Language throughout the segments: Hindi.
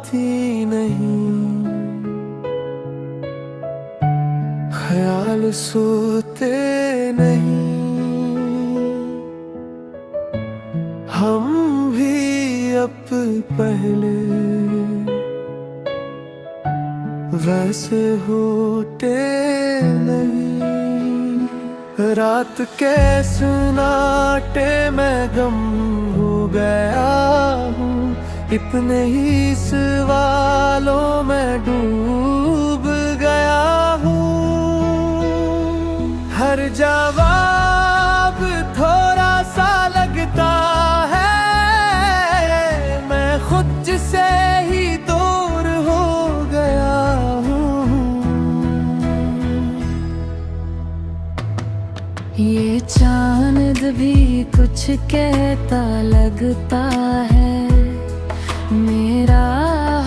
थी नहीं, ख्याल सोते नहीं, हम भी अब पहले वैसे होते नहीं। रात के सन्नाटे में गम हो गया हूँ, इतने ही सवालों में डूब गया हूँ। हर जवाब थोड़ा सा लगता है, मैं खुद से ही दूर हो गया हूँ। ये चांद भी कुछ कहता लगता है, मेरा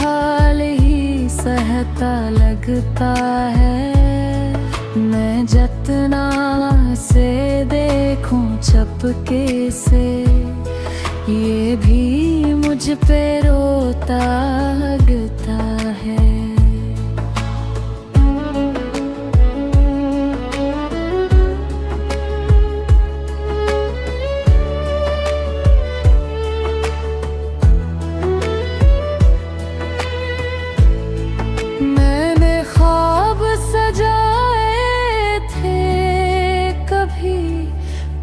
हाल ही सहता लगता है। मैं जतना से देखूं चपके से, ये भी मुझ पे रोता लगता है। मैंने ख्वाब सजाए थे कभी,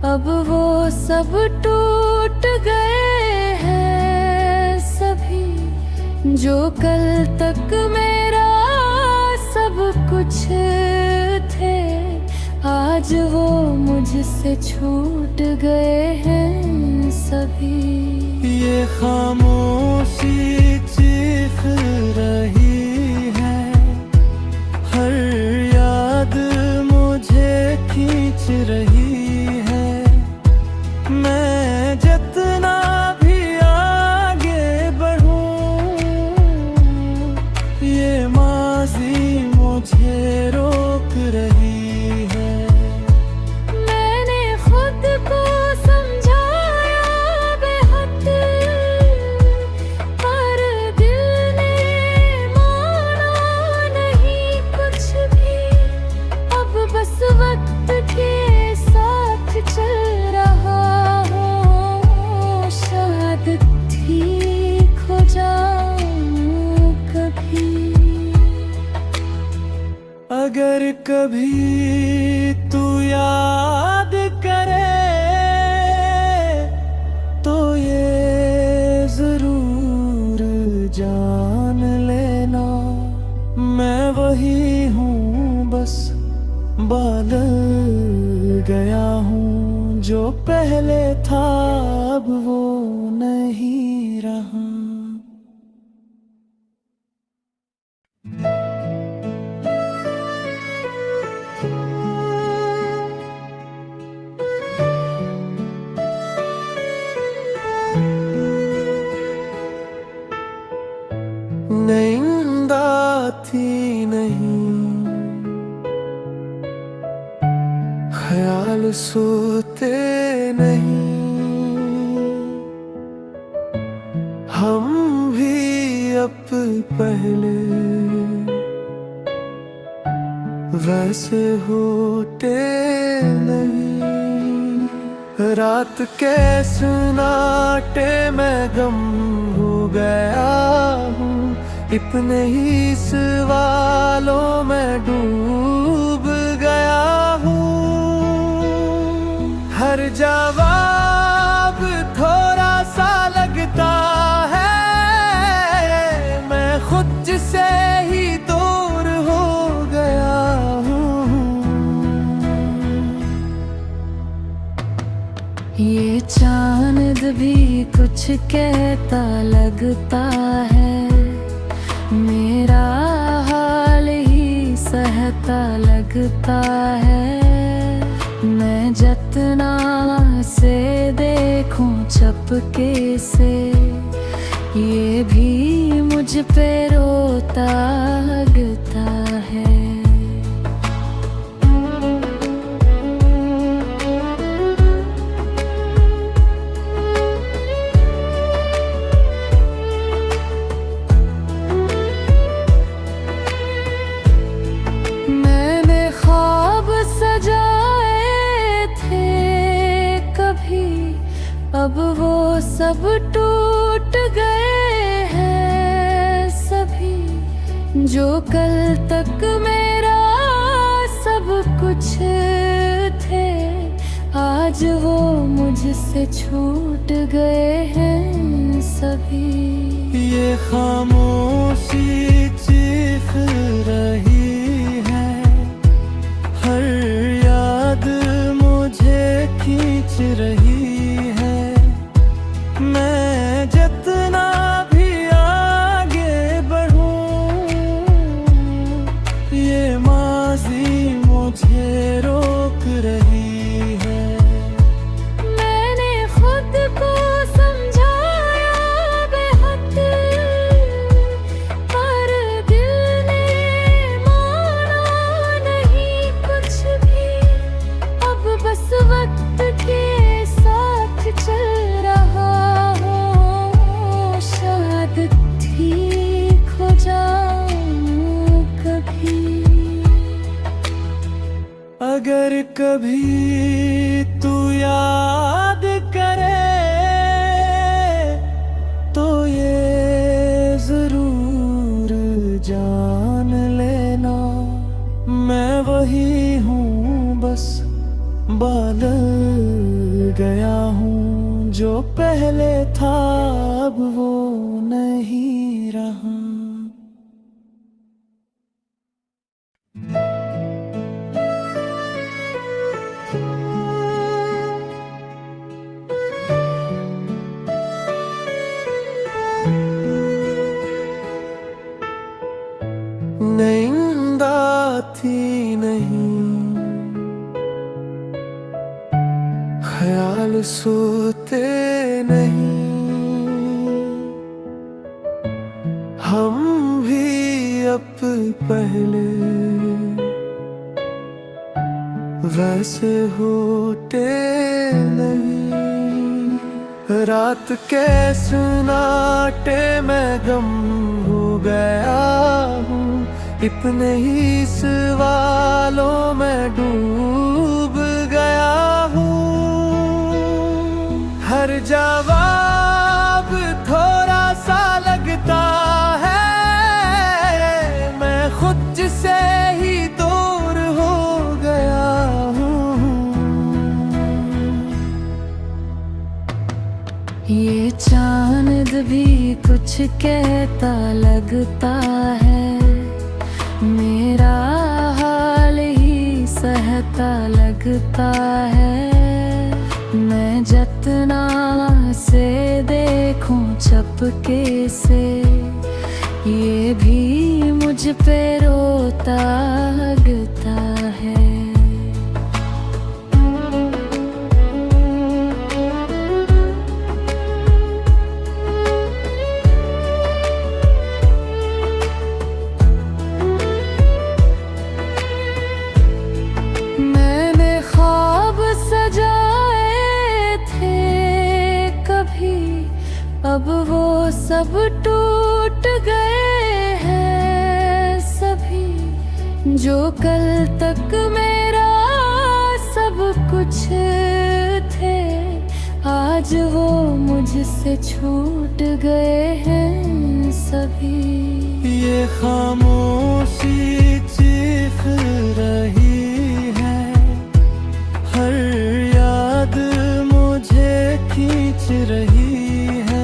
अब वो सब टूट गए हैं सभी। जो कल तक मेरा सब कुछ थे, आज वो मुझसे छूट गए हैं सभी। ये खामोशी चीख रही है, हर याद मुझे खींच रही है। मैं जितना भी आगे बढ़ूं, ये माज़ी मुझे रोक रही है। मैंने खुद को समझाया बेहद, पर दिल ने माना नहीं कुछ भी। अब बस वक्त के साथ चल रहा हूँ, शायद ठीक हो जाऊं कभी। अगर कभी तू याद करे तो ये जरूर जान लेना, मैं वही हूँ बस बदल गया हूँ। जो पहले था अब वो नहीं रहा। नींद आती नहीं, ख्याल सोते नहीं, हम भी अब पहले वैसे होते नहीं। रात के सन्नाटे में गम हो गया हूँ, इतने ही सवालों में डूब गया हूँ। हर जवाब थोड़ा सा लगता है, मैं खुद से ही दूर हो गया हूँ। ये चांद भी कुछ कहता लगता है, मेरा हाल ही सहता लगता है। मैं जतना से देखूं चपके से, ये भी मुझ पे रोता लगता है। सब टूट गए हैं सभी, जो कल तक मेरा सब कुछ थे, आज वो मुझसे छूट गए हैं सभी। ये खामोशी चीख रही है, हर याद मुझे खींच रही है। मैं जितना भी आगे बढ़ूं, ये माजी मुझे रोक रही है। मैंने खुद को समझाया बेहद, पर दिल ने माना नहीं कुछ भी। अब बस वक्त के साथ चल रहा हूँ, शायद ठीक हो जाऊं कभी। अगर कभी तू याद करे तो ये जरूर जान लेना, मैं वही हूँ बस बदल गया हूँ। जो पहले था अब वो नहीं रहा। नींद आती नहीं, ख्याल सोते नहीं, हम भी अब पहले वैसे होते नहीं। रात के सुनाटे में गम हो गया हूँ, इतने ही सवालों में डूब गया हूँ। हर जवाब थोड़ा सा लगता है, मैं खुद से ही दूर हो गया हूँ। ये चांद भी कुछ कहता लगता है, मेरा हाल ही सहता लगता है। मैं जतना से देखूं चपके से, ये भी मुझ पे रोता लगता है। अब वो सब टूट गए हैं सभी, जो कल तक मेरा सब कुछ थे, आज वो मुझसे छूट गए हैं सभी। ये खामोशी चीख रही है, हर याद मुझे खींच रही है।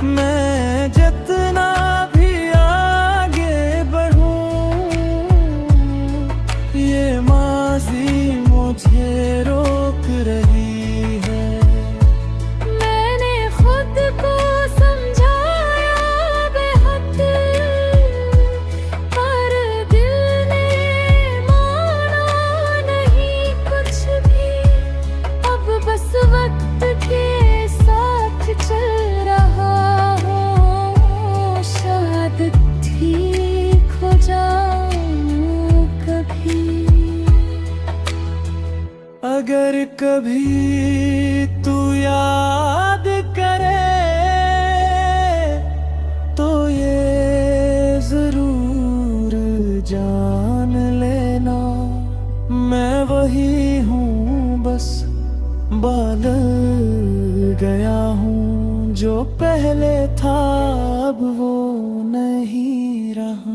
मैं जितना भी आगे बढ़ूं, ये माजी मुझे रोक रही है। मैंने खुद को समझाया बेहद, पर दिल ने माना नहीं कुछ भी। अब बस वक्त के साथ चल रहा हूँ, शायद ठीक हो जाऊं कभी। अगर कभी तू याद करे तो ये जरूर जान लेना, मैं वही हूँ बस बदल गया हूँ। पहले था अब वो नहीं रहा।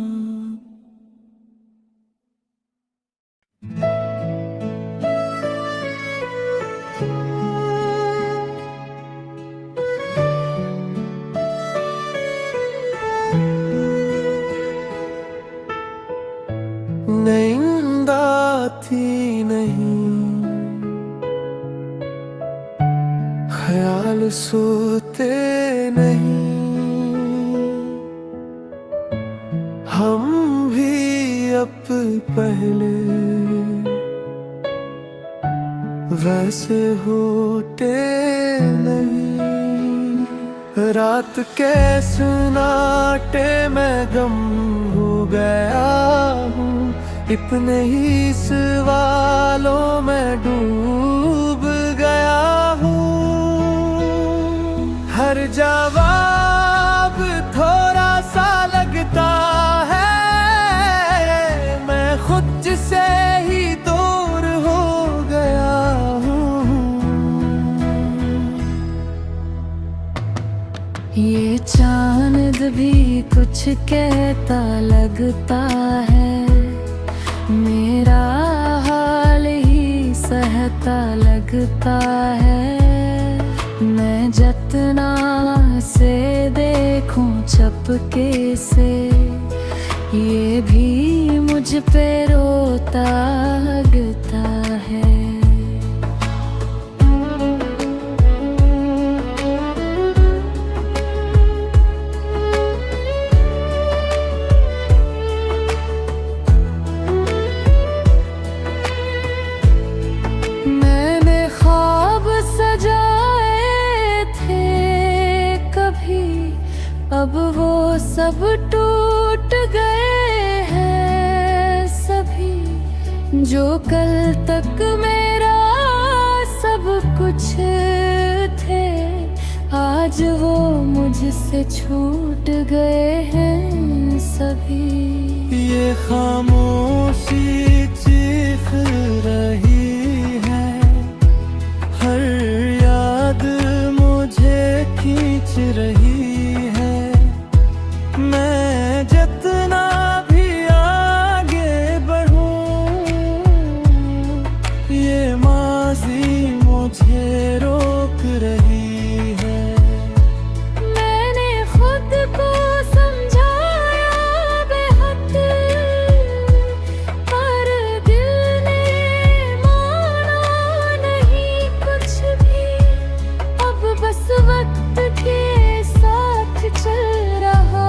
नींद आती नहीं, ख्याल सोते नहीं, हम भी अब पहले वैसे होते नहीं। रात के सुनाटे में गम हो गया हूँ, इतने ही सवालों में डूब गया हूँ। हर जवाब थोड़ा सा लगता है, मैं खुद से ही दूर हो गया हूँ। ये चांद भी कुछ कहता लगता है, मेरा हाल ही सहता लगता है। मैं जतना से देखूं चपके से, ये भी मुझ पे रोता लगता है। अब वो सब टूट गए हैं सभी, जो कल तक मेरा सब कुछ थे, आज वो मुझसे छूट गए हैं सभी। ये खामोशी चीख रही है, हर याद मुझे खींच रही है। मैं जितना भी आगे बढ़ूं, ये माज़ी मुझे रोक रही है। मैंने खुद को समझाया बेहद, पर दिल ने माना नहीं कुछ भी। अब बस वक्त के साथ चल रहा,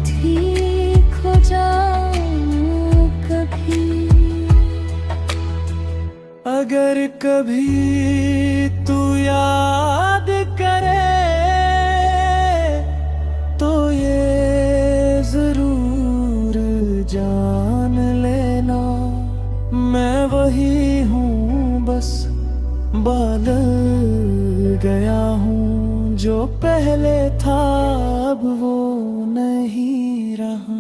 ठीक हो जाऊं कभी। अगर कभी तू याद करे तो ये जरूर जान लेना, मैं वही हूँ बस बदल गया हूँ। जो पहले था अब वो नहीं रहा।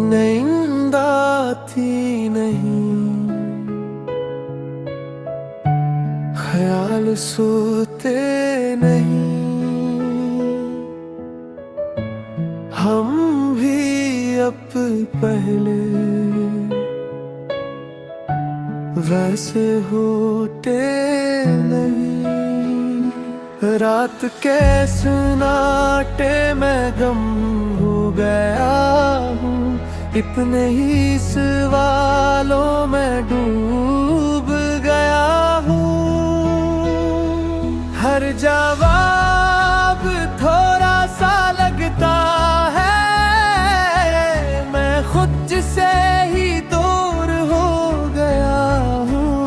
नींद आती नहीं, ख्याल सोते नहीं, हम भी अब पहले वैसे होते नहीं। रात के सुनाटे में गम हो गया हूँ, इतने ही सवालों में डूब गया हूँ। हर जवाब थोड़ा सा लगता है, मैं खुद से ही दूर हो गया हूँ।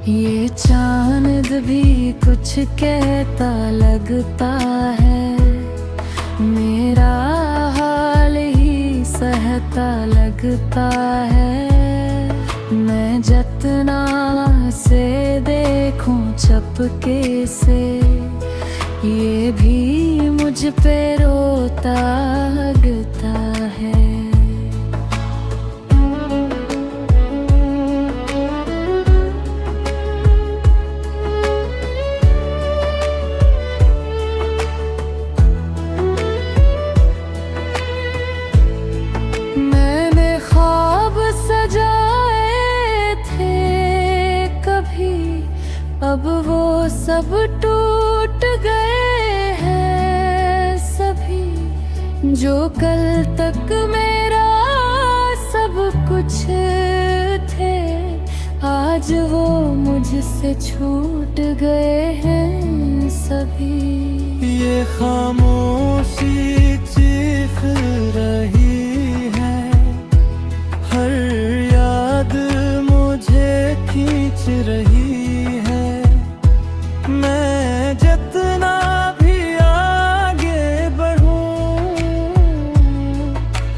ये चांद भी कुछ कहता लगता है, मेरा हाल ही सहता लगता है। मैं मैं जतना से देखूं चपके से, ये भी मुझ पे रोता लगता है। मैंने ख्वाब सजाए थे कभी, अब वो सब टूट गए हैं सभी। जो कल तक मेरा सब कुछ थे, आज वो मुझसे छूट गए हैं सभी। ये खामोशी चीख रही है, हर याद मुझे खींच रही है। मैं जितना भी आगे बढ़ूं,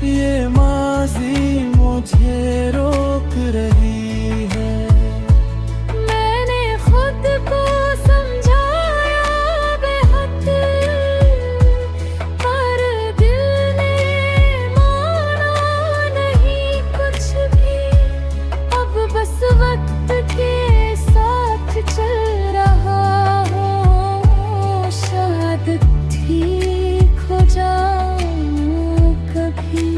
ये माज़ी मुझे रोक रही है। मैंने खुद को समझाया बेहद, पर दिल ने माना नहीं कुछ भी। अब बस वक्त के साथ चल रहा हूँ, शायद ठीक हो जाऊं कभी।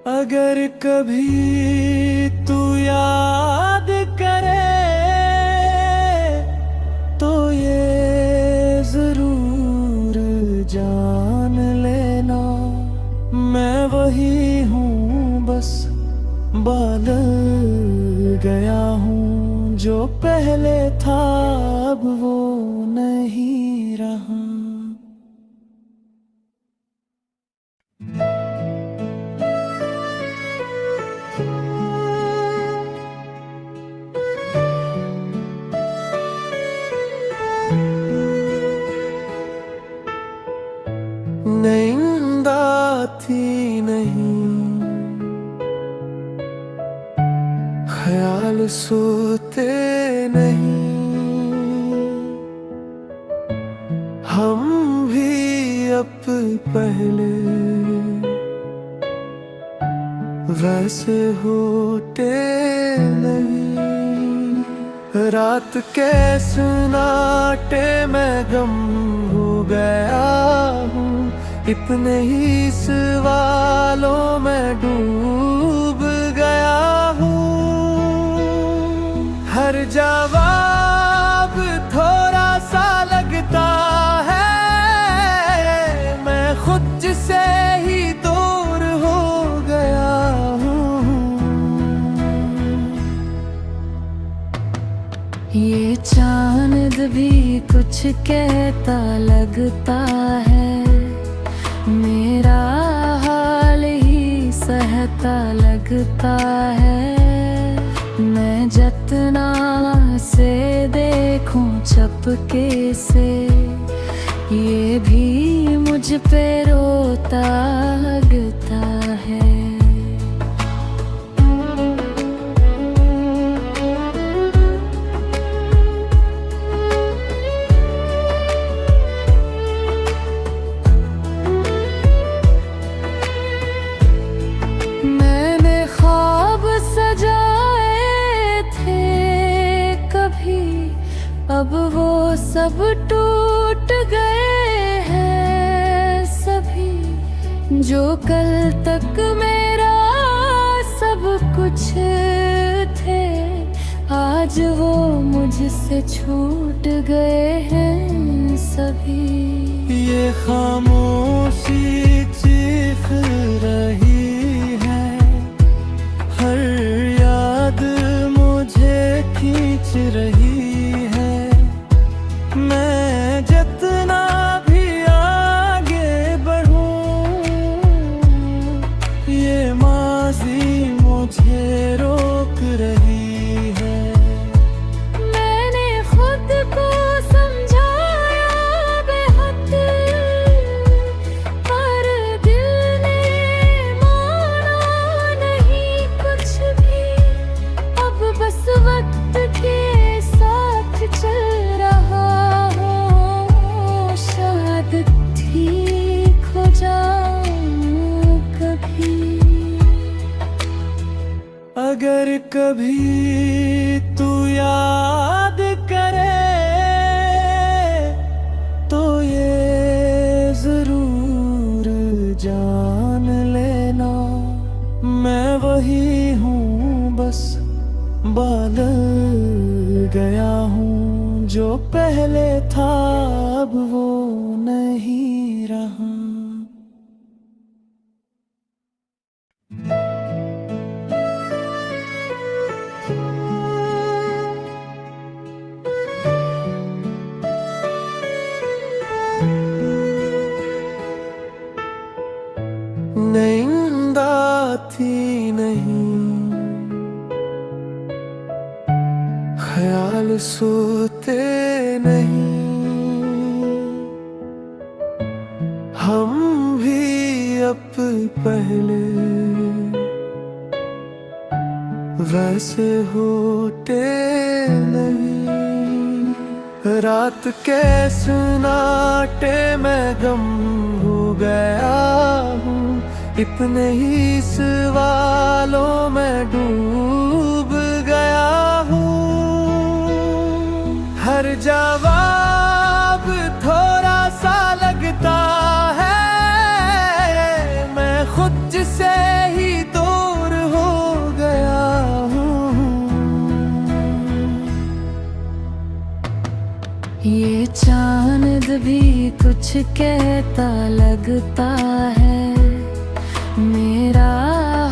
अगर कभी तू याद करे तो ये जरूर जान लेना, मैं वही हूँ बस बदल गया हूँ। जो पहले था अब वो नहीं रहा। नींद आती नहीं, ख्याल सोते नहीं, हम भी अब पहले वैसे होते नहीं। रात के सन्नाटे में गम हो गया हूँ, इतने ही सवालों में डूब गया हूँ। हर जवाब थोड़ा सा लगता है, मैं खुद से ही दूर हो गया हूँ। ये चांद भी कुछ कहता लगता है, मेरा हाल ही सहता लगता है। मैं जतना से देखूं चपके से, ये भी मुझ पे रोता लगता है। मैंने ख्वाब सजाए थे कभी, अब वो सब टूट गए हैं सभी। जो कल तक मेरा सब कुछ थे, आज वो मुझसे छूट गए हैं सभी। ये खामोशी चीख रही है, हर याद मुझे खींच रही है। मैं जितना भी आगे बढ़ूं, ये माज़ी मुझे रोक रही है। मैंने खुद को समझाया बेहद, पर दिल ने माना नहीं कुछ भी। गया हूँ, जो पहले था अब वो नहीं रहा। नींद आती नहीं, ख्याल सोते नहीं, हम भी अब पहले वैसे होते नहीं। रात के सन्नाटे में गम हो गया हूँ, इतने ही सवालों में डूब गया हूँ। हर जवाब थोड़ा सा लगता है, मैं खुद से ही दूर हो गया हूँ। ये चांद भी कुछ कहता लगता है, मेरा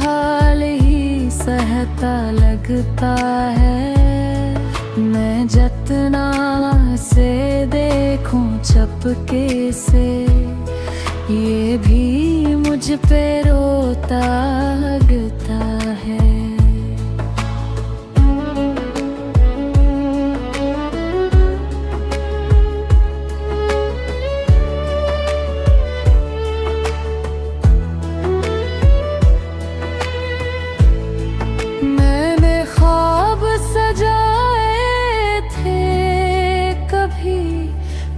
हाल ही सहता लगता है। मैं जितना से देखूं चपके से, ये भी मुझ पे रोता लगता है।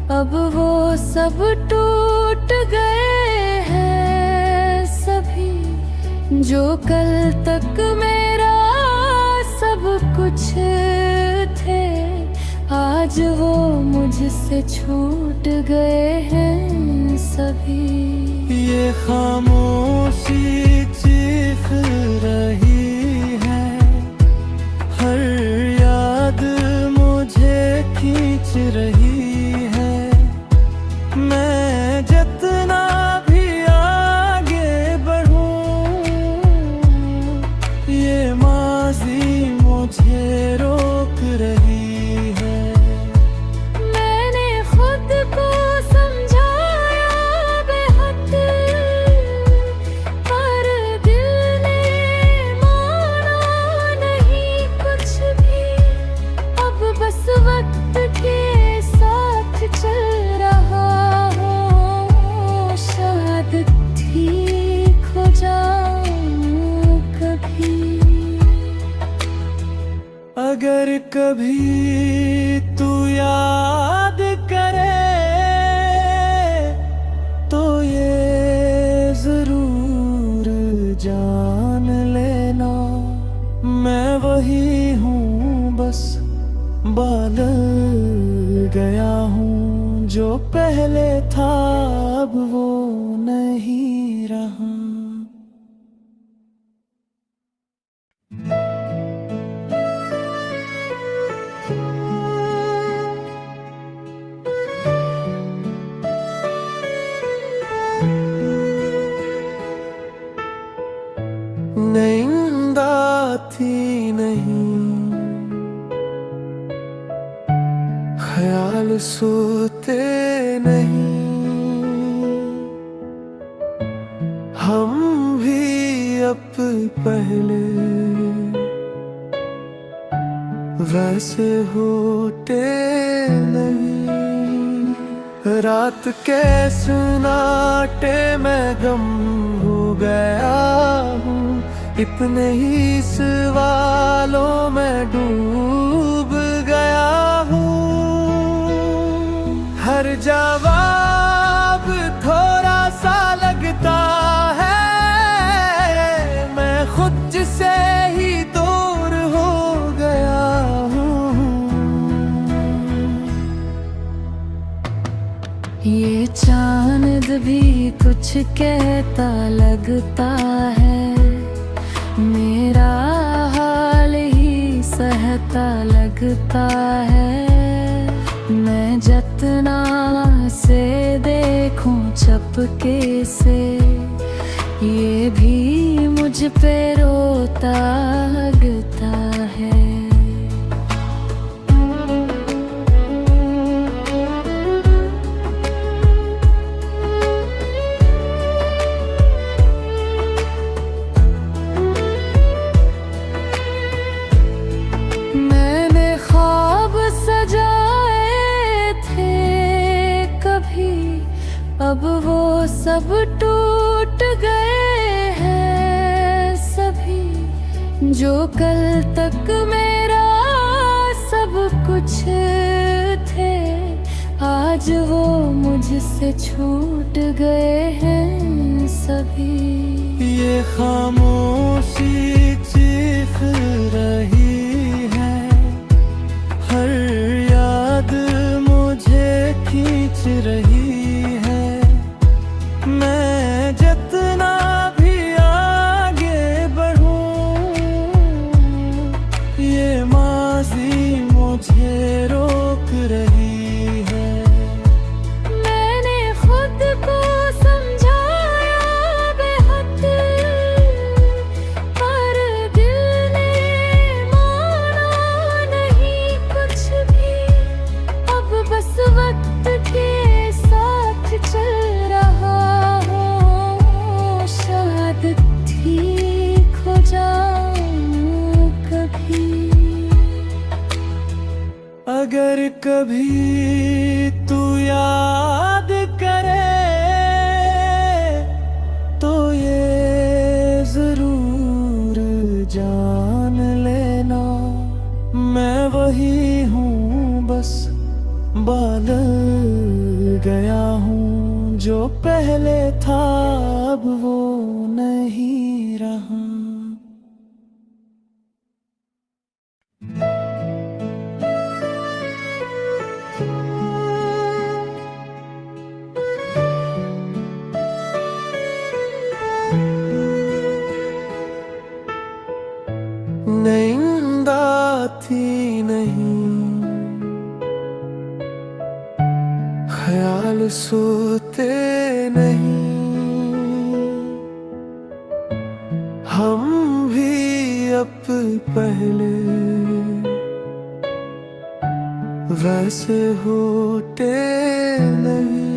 अब वो सब टूट गए हैं सभी, जो कल तक मेरा सब कुछ थे, आज वो मुझसे छूट गए हैं सभी। ये खामोशी चीख रही है, हर याद मुझे खींच रही है। मैं जितना भी आगे बढ़ूं, ये माज़ी मुझे रोक रही है। मैंने खुद को समझाया बेहद, पर दिल ने माना नहीं कुछ भी। अब बस वक्त के साथ चल रहा, ठीक हो जाऊं कभी। अगर कभी तू याद करे तो ये जरूर जान लेना, मैं वही हूँ बस बदल गया हूँ, जो पहले था अब वो नहीं रहा। नींद आती नहीं, ख्याल सोते नहीं, हम भी अब पहले वैसे होते नहीं। रात के सन्नाटे में गम हो गया हूँ, इतने ही सवालों में डूब गया हूँ। हर जवाब थोड़ा सा लगता है, मैं खुद से ही दूर हो गया हूँ। ये चांद भी कुछ कहता लगता है, मेरा हाल ही सहता सहता लगता है। मैं जितना से देखूं चपके से, ये भी मुझ पे रोता लगता है। मैंने ख्वाब सजाए थे कभी, अब वो सब टूट गए हैं सभी। जो कल तक मेरा सब कुछ थे, आज वो मुझसे छूट गए हैं सभी। ये खामोशी चीख रही है, हर याद मुझे खींच रही है। मैं जितना भी आगे बढ़ूं, ये माज़ी मुझे रोक रही है। मैंने खुद को समझाया बेहद, पर दिल ने माना नहीं कुछ भी। अब बस वक्त के साथ चल रहा हूँ, शायद ठीक हो जाऊं कभी। अगर कभी तू याद करे तो ये जरूर जान लेना, मैं वही हूँ बस बदल गया हूँ। जो पहले था अब वो नहीं रहा। नींद आती नहीं, ख्याल सोते नहीं, हम भी अब पहले वैसे होते नहीं।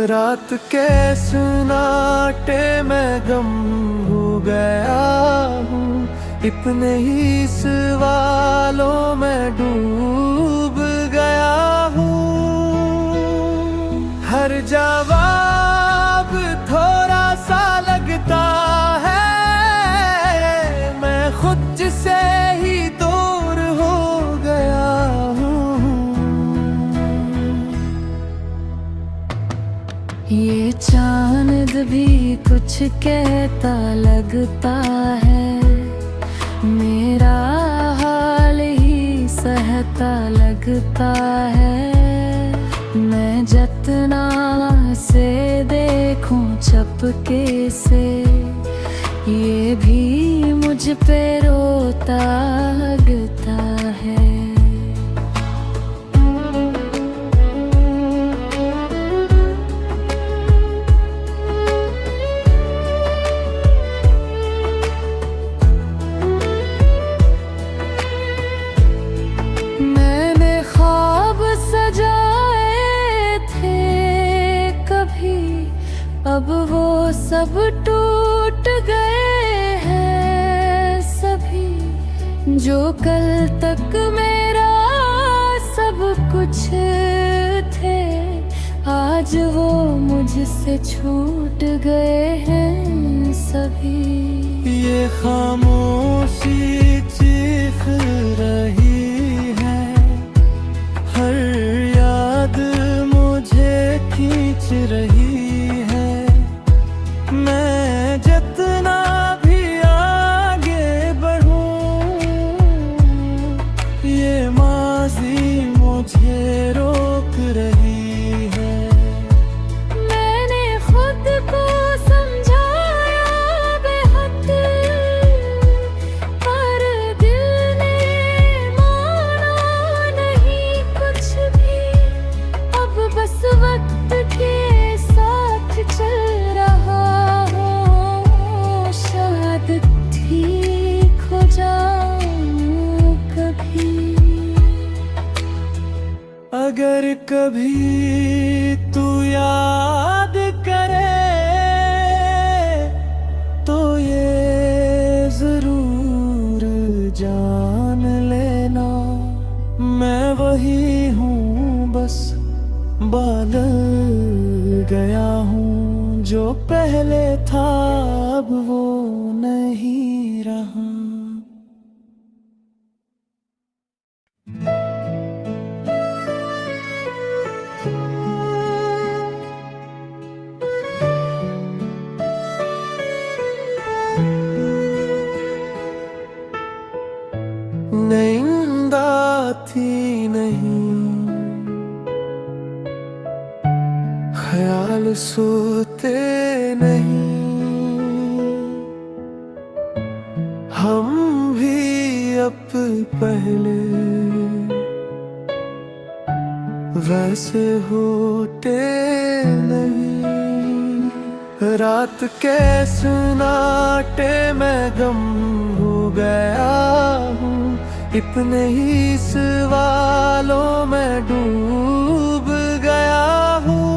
रात के सुनाटे में गम हो गया हूँ, इतने ही सवालों में डूब गया हूँ। हर जवाब थोड़ा सा लगता है, मैं खुद से ही दूर हो गया हूँ। ये चांद भी कुछ कहता लगता है, मेरा हाल ही सहता लगता है। मैं जितना से देखूं चपके से, ये भी मुझ पे रोता लगता है। अब वो सब टूट गए हैं सभी। जो कल तक मेरा सब कुछ थे, आज वो मुझसे छूट गए हैं सभी। ये खामोशी चीख रही है, हर याद मुझे खींच रही है। मैं जितना भी आगे बढ़ूं, ये माज़ी मुझे रोक रही है। मैंने खुद को समझाया बेहद, पर दिल ने अगर कभी तू याद करे तो ये जरूर जान लेना, मैं वही हूँ बस बदल गया हूँ। जो पहले था अब वो नहीं रहा। नींद आती नहीं, ख्याल सोते नहीं, हम भी अब पहले वैसे होते नहीं। रात के सन्नाटे में गम हो गया हूँ, इतने ही सवालों में डूब गया हूँ।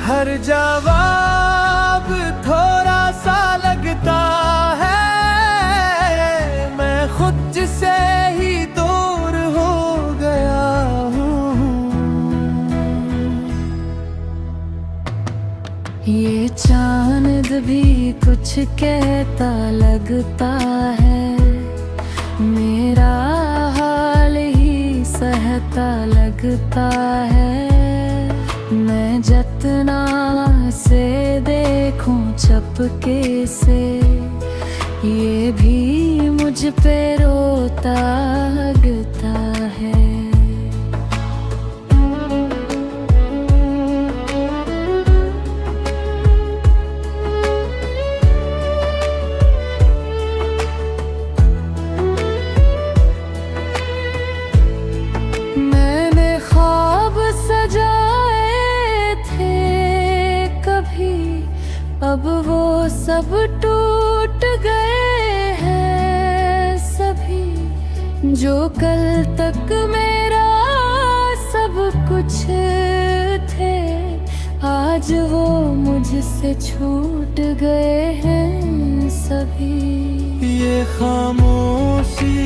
हर जवाब थोड़ा सा लगता है, मैं खुद से ही दूर हो गया हूँ। ये चांद भी कुछ कहता लगता है, मेरा हाल ही सहता लगता है। मैं जतना से देखूं चपके से, ये भी मुझ पे रोता लगता है। अब वो सब टूट गए हैं सभी, जो कल तक मेरा सब कुछ थे, आज वो मुझसे छूट गए हैं सभी। ये खामोशी